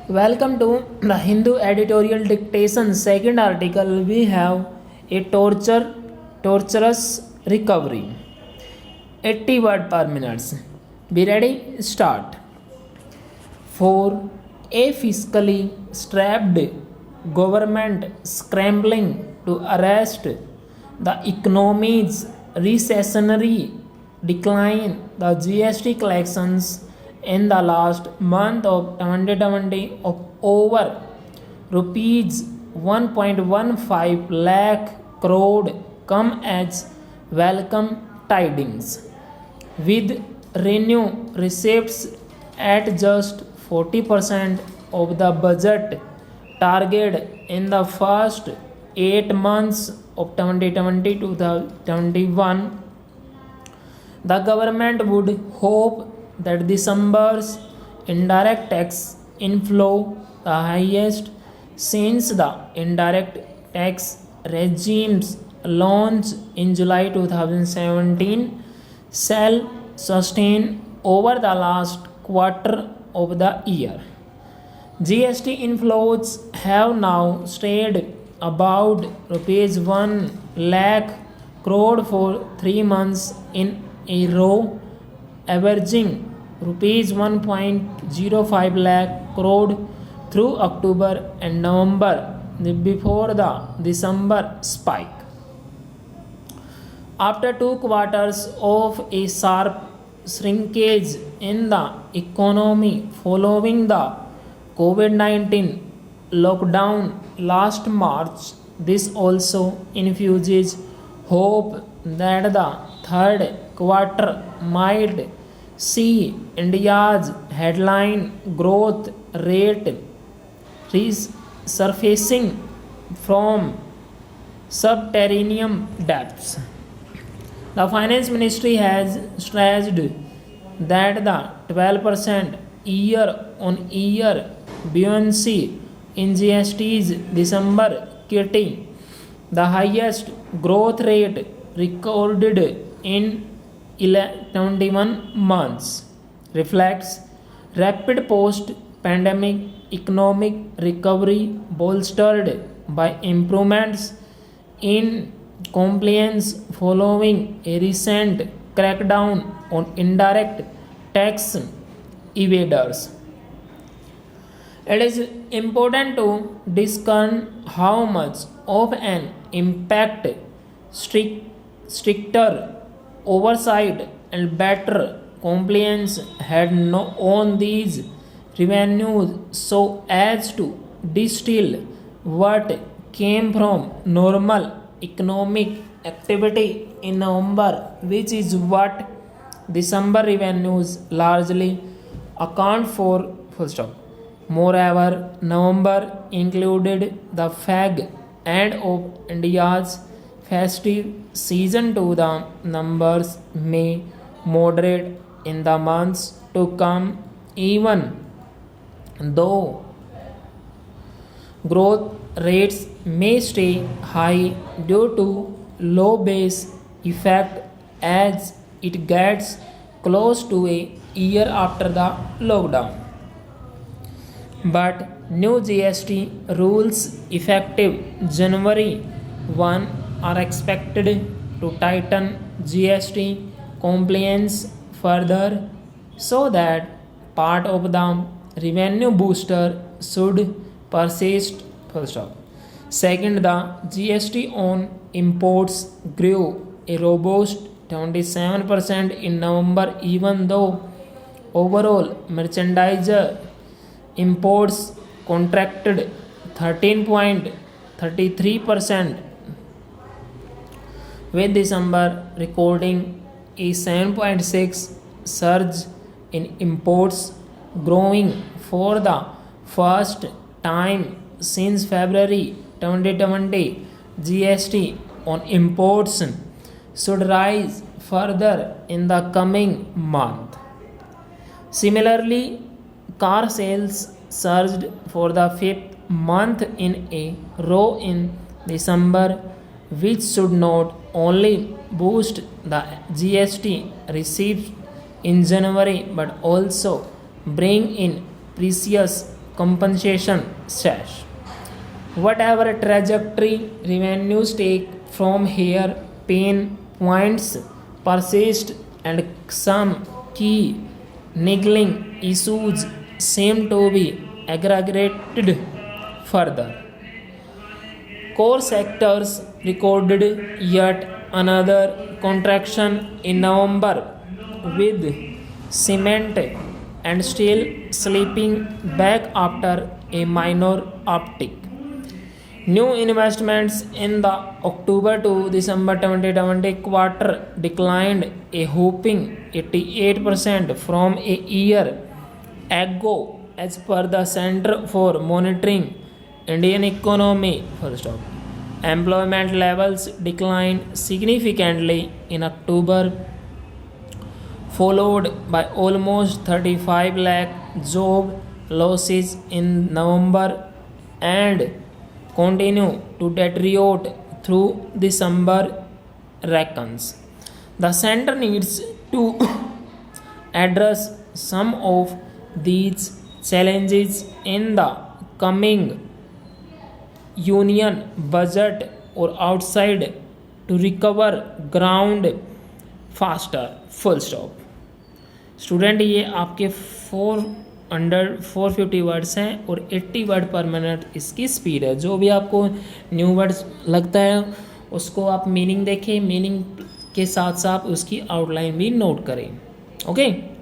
Welcome to the Hindu editorial dictation. Second article, we have a torturous recovery. 80 word per minute. Be ready? Start. For a fiscally strapped government scrambling to arrest the economy's recessionary decline, the GST collections in the last month of 2020 of over rupees 1.15 lakh crore come as welcome tidings, with revenue receipts at just 40% of the budget target in the first 8 months of 2020 to 2021. The government would hope that December's indirect tax inflow, the highest since the indirect tax regime's launch in July 2017, shall sustain over the last quarter of the year. GST inflows have now stayed about rupees 1 lakh crore for 3 months in a row, averaging rupees 1.05 lakh crore through October and November before the December spike. After 2 quarters of a sharp shrinkage in the economy following the COVID-19 lockdown last March, this also infuses hope that the third quarter might see India's headline growth rate resurfacing from subterranean depths. The Finance Ministry has stressed that the 12% year-on-year buoyancy in GST's December kitty, the highest growth rate recorded in 21 months, reflects rapid post-pandemic economic recovery bolstered by improvements in compliance following a recent crackdown on indirect tax evaders. It is important to discern how much of an impact stricter oversight and better compliance had on these revenues so as to distill what came from normal economic activity in November, which is what December revenues largely account for. Full stop. Moreover, November included the fag end of India's festive season to the numbers may moderate in the months to come, even though growth rates may stay high due to low base effect as it gets close to a year after the lockdown. But new GST rules effective January 1 are expected to tighten GST compliance further, so that part of the revenue booster should persist. Full stop. Second, the GST on imports grew a robust 27% in November, even though overall merchandise imports contracted 13.33%, with December recording a 7.6 surge in imports, growing for the first time since February 2020. GST on imports should rise further in the coming month. Similarly, car sales surged for the 5th month in a row in December, which should not only boost the GST receipts in January but also bring in precious compensation sash. Whatever trajectory revenues take from here, pain points persist and some key niggling issues seem to be aggravated further. Core sectors recorded yet another contraction in November, with cement and steel slipping back after a minor uptick. New investments in the October to December 2020 quarter declined a whopping 88% from a year ago, as per the Center for Monitoring Indian Economy. First off, employment levels declined significantly in October, followed by almost 35 lakh job losses in November, and continue to deteriorate through December reckons. The center needs to address some of these challenges in the coming union budget or outside to recover ground faster. Full stop. Student ये आपके 450 words हैं और 80 word पर minute इसकी speed है। जो भी आपको न्यू वर्ड्स लगता है उसको आप मीनिंग देखें, मीनिंग के साथ साथ उसकी आउटलाइन भी नोट करें। ओके।